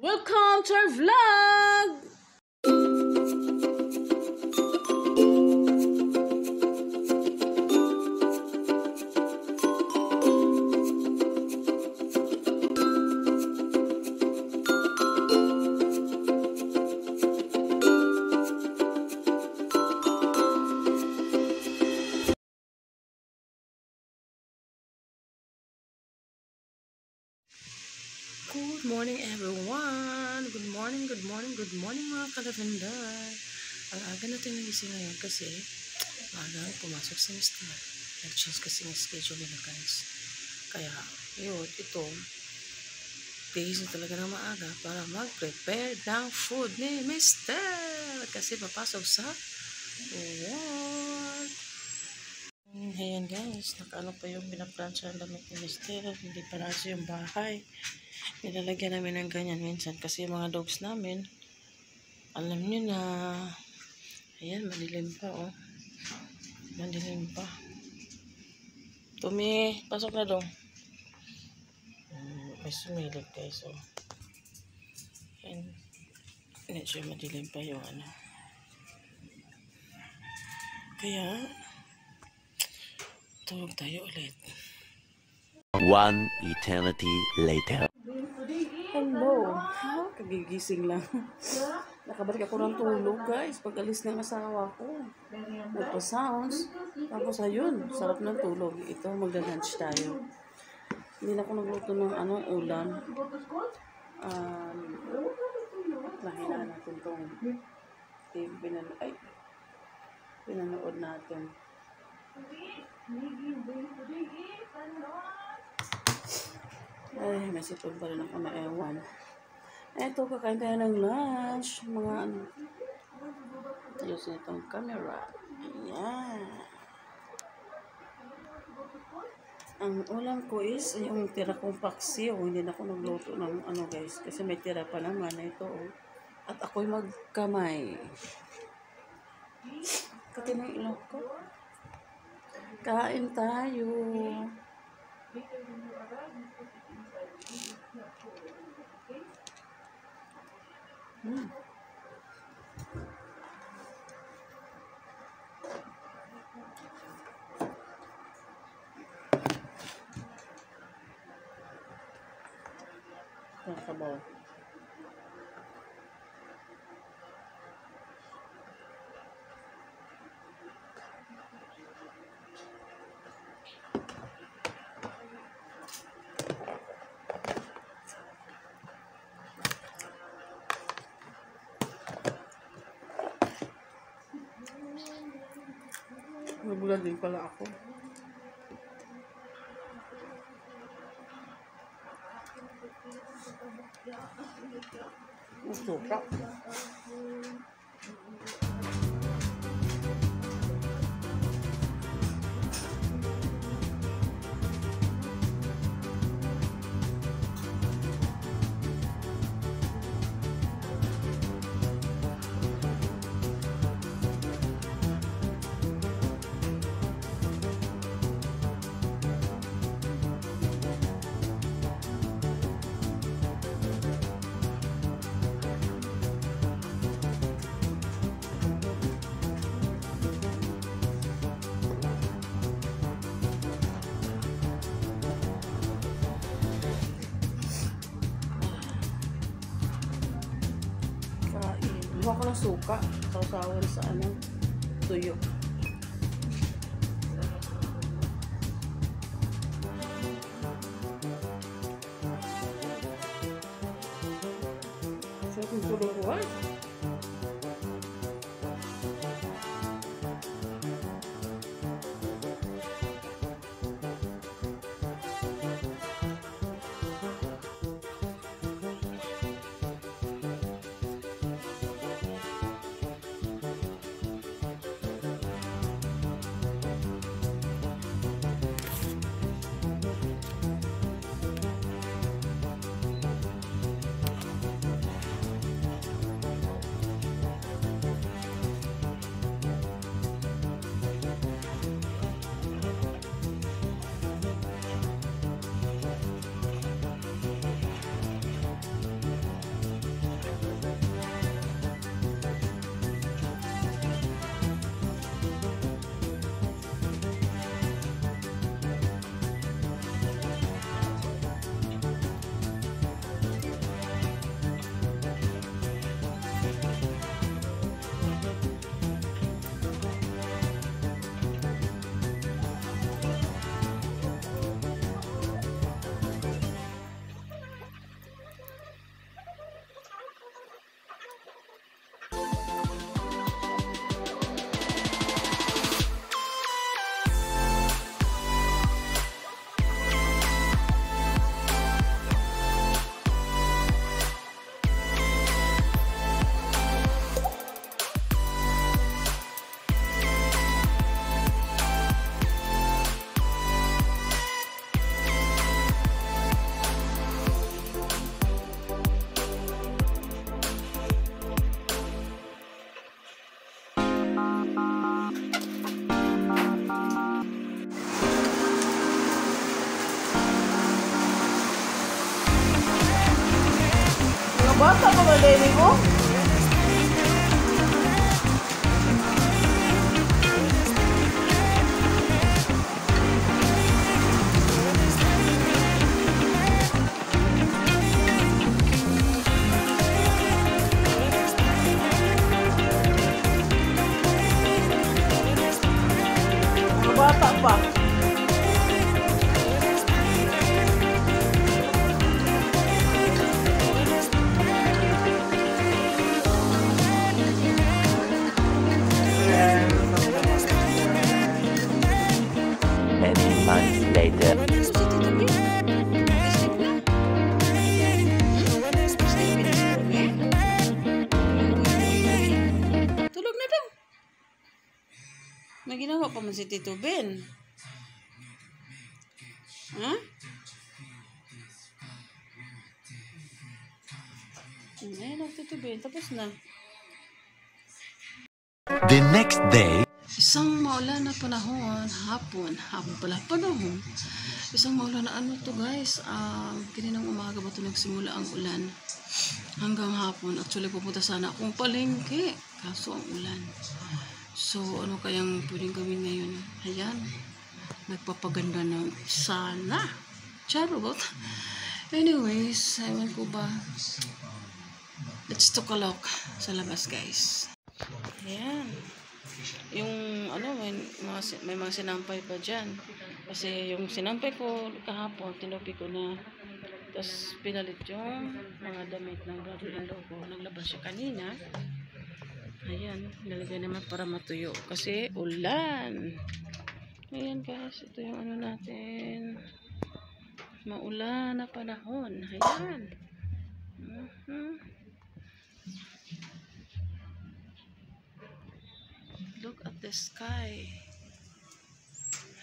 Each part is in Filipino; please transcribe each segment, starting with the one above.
Welcome to our vlog! Good morning everyone! Good morning mga ka-lavender! Ang aga natin nagising ngayon kasi maaga pumasok si Mr. Nag-change kasi ng schedule nila guys. Kaya yun, ito gising talaga na maaga para mag-prepare ng food ni Mr. Kasi papasok sa work. Ayan guys, nakaano pa yung pinaplansya ang damit ni Mr. Hindi pa nasa yung bahay. Nilalagyan namin ng ganyan minsan kasi yung mga dogs namin, alam nyo na, ayan, madilim pa, oh. Madilim pa. Tumi, pasok na dong. May sumilip guys, oh. Ayan, medyo madilim pa yung ano. Kaya, tulog tayo ulit. One eternity later. Hello. Kagigising lang. Nakabalik ako ng tulog, guys. Pag-alis ng asawa ko. Nagpa-sounds. Tapos ayun, sarap ng tulog. Ito, magda-lunch tayo. Hindi na ako nagluto ng ulam. Nahinaan natin itong pinanood natin. Ay, may sipon pa rin ako na ewan. Eto, kakain tayo ng lunch. Mga ayusin itong camera. Ayan. Ang ulam ko is yung tira kong paksiw. Hindi na ako nagluto ng guys. Kasi may tira pa naman. Ito, oh. At ako'y magkamay. Kati na ilok ko. Kain tayo. Sabaw. Nabulan din pala ako. Suka. Buha ko ng suka. Sausawan sa tuyo. Sarap yung tulog ko, ay. Bata pa ba baby mo? Bata pa. Many months later. Tulog na daw. May ginawa pa man si Tito Ben. Ha? Ayun na, Tito Ben. Tapos na. The next day. Isang maulan na panahon, hapon pala panahon. Isang maulan na ano to guys, kaninang umaga ba ito nagsimula ang ulan hanggang hapon. Actually pupunta sana akong palengke, kaso ang ulan. So ano kayang pwedeng gawin ngayon? Ayan, nagpapaganda ng sana. Charot. Anyways, ewan ko ba. Let's take a look sa labas guys. Ayan. Yung ano, may mga sinampay pa dyan. Kasi yung sinampay ko kahapon, tinupi ko na. Tapos pinalit yung mga damit ng brother-in-law ko. Naglabas siya kanina. Ayan, nilagay naman para matuyo. Kasi ulan. Ayan guys, ito yung ano natin. Maulan na panahon. Ayan. Look at the sky.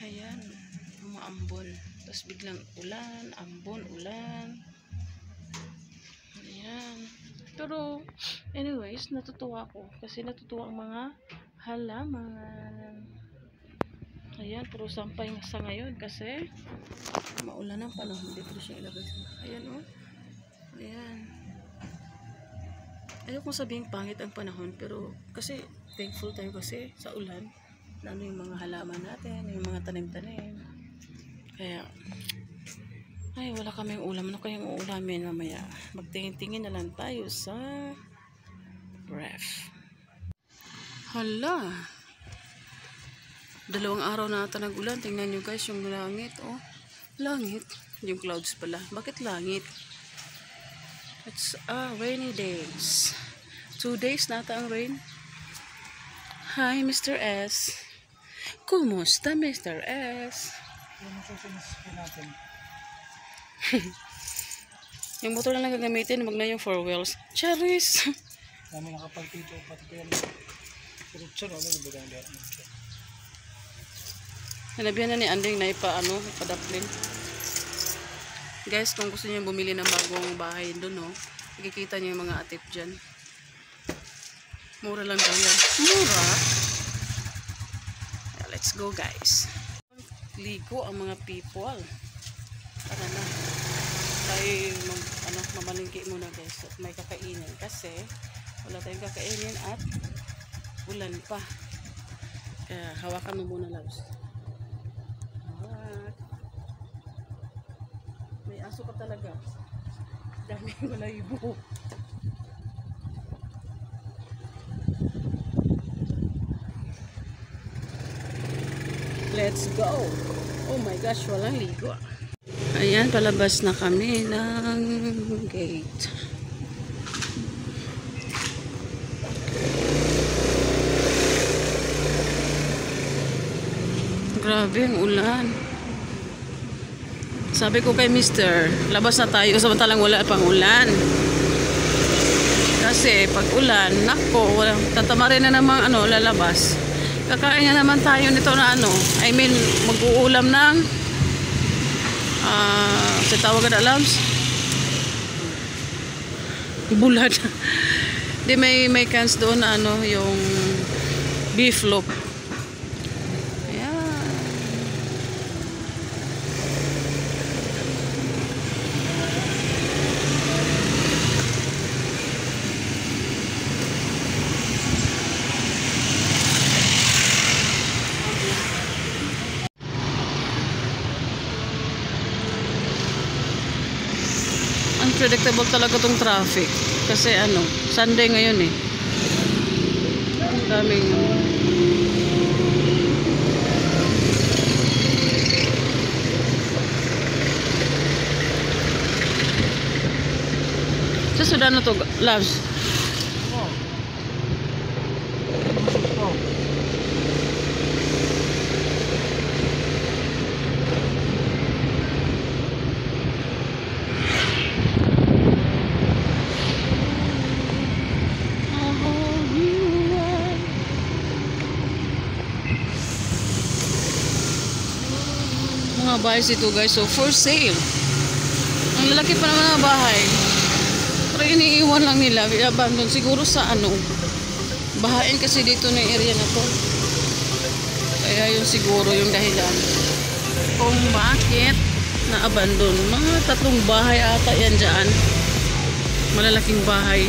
Ayan, umaambon. Tapos biglang ulan, ambon, ulan. Ayan. Pero, anyways, natutuwa ko. Kasi natutuwa ang mga halaman. Ayan, puro sampay sa ngayon. Kasi, maulan ang panahon. Hindi ko siya ilagay. Ayan, oh. Ayan. Ayaw kong sabihin pangit ang panahon. Pero, kasi, thankful tayo kasi sa ulan. Lalo yung mga halaman natin, yung mga tanim-tanim. Kaya, ay, wala kaming ulam. Ano kayang uulamin mamaya? Magtingin-tingin na lang tayo sa ref. Hala! 2 araw na ata nag-ulan. Tingnan nyo guys yung langit. Oh, langit. Yung clouds pala. Bakit langit? It's rainy days. 2 days na ata ang rain. Hi, Mr. S. Kumusta, Mr. S? Yung motor na lang gagamitin, wag na yung 4 wheels. Charis! Dami nakapagpito, pati ko yan. Corruption, ano yung bagang dyan? Hanabihan na ni Anding na ipadaplin. Guys, kung gusto niyo bumili ng bagong bahay doon, no, makikita niyo yung mga atip dyan. Mura lang daw yan. Mura? Let's go guys. Ligo ang mga people. Tara na. Tayo mamalingki muna guys. At may kakainin kasi wala tayong kakainin at ulan pa. Kaya hawakan mo muna loves. May aso ka talaga. Daming balayibo. Let's go. Oh my gosh, walang ligo. Ayan, palabas na kami ng gate. Grabe ang ulan. Sabi ko kay Mister, labas na tayo samantalang wala pang ulan. Kasi pag ulan, nako, tatamarin na namang lalabas. Kakain na naman tayo nito na mag-uulam ng sa tawag na alams bulad. Di may cans doon na yung beef loaf. Ayan. unpredictable talaga tong traffic. Kasi ano, Sunday ngayon eh. Ang daming sa sudan na to, loves. Mga bahay ito guys, so for sale. Ang lalaki pa naman ng bahay, pero iniiwan lang nila, abandon siguro sa ano, bahain kasi dito na area na to, kaya yun siguro yung dahilan kung bakit na abandon. Mga 3 bahay ata yan dyan, malalaking bahay.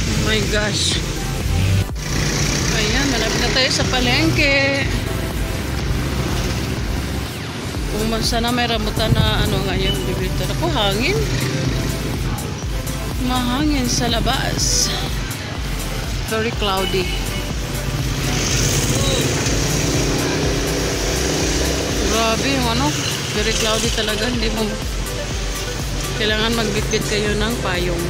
Oh my gosh. Ayan, malapit na tayo sa palengke. Kung sana may rambutan na ano nga yung bibili. Ako, hangin. Mahangin sa labas. Very cloudy. Grabe yung ano. Very cloudy talaga. Hindi mo kailangan magbitbit kayo ng payong.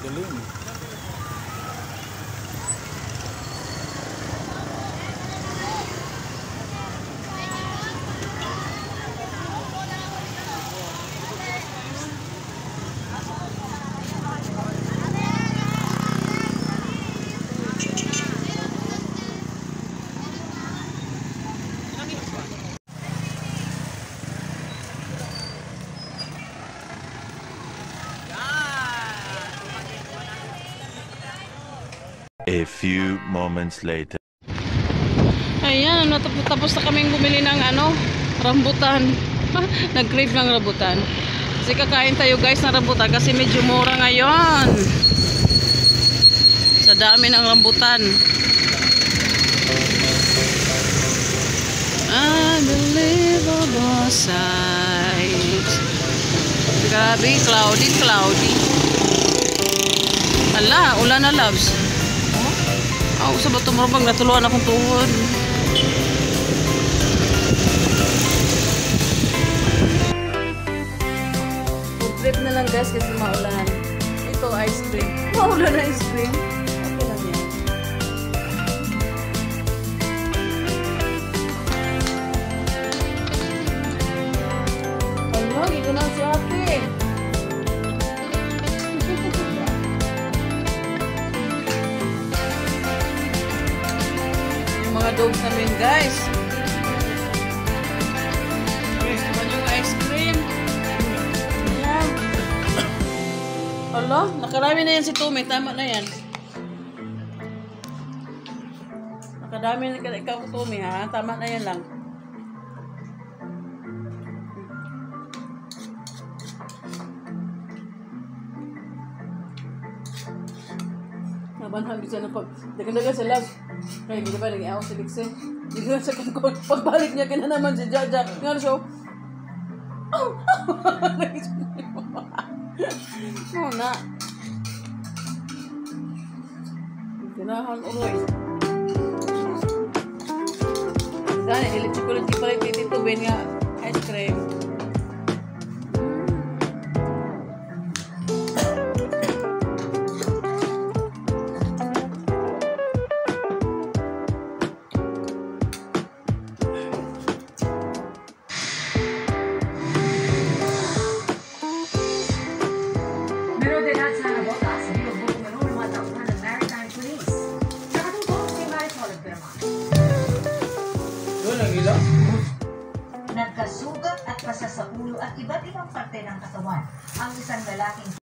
Galing. A few moments later. Ayan, tapos na kaming bumili ng ano, rambutan. Nag-crave ng rambutan. Kasi kakain tayo guys ng rambutan kasi medyo mura ngayon. Sa dami ng rambutan. Unbelievable sight. Grabe, cloudy. Ala, ulan na loves. Oh, sa bato mo bang natuluan akong tuhod. Food trip na lang guys kasi maulan. Ito ice cream. Maulan na ice cream. Okay lang yan. Ano, dito na si ate. Mga dogs namin guys. Guys, naman yung ice cream. Ayan. Ala, nakarami na yan si Tommy. Tama na yan. Nakadami na ikaw Tommy ha. Tama na yan lang. Nabanhan bisa na pag dagan-dagan sa love. Kaya hindi ba naging ako si Dixie? Hindi na sa kangkong. Pagbalik niya, kina naman si Jaja. Nga na siya. Oo na. Ganahan uloy. Gana, ilipsi ko lang tipalit dito. Ben nga, ice cream. Nagkasugat ibang parte ng katawan. Ang isang lalaking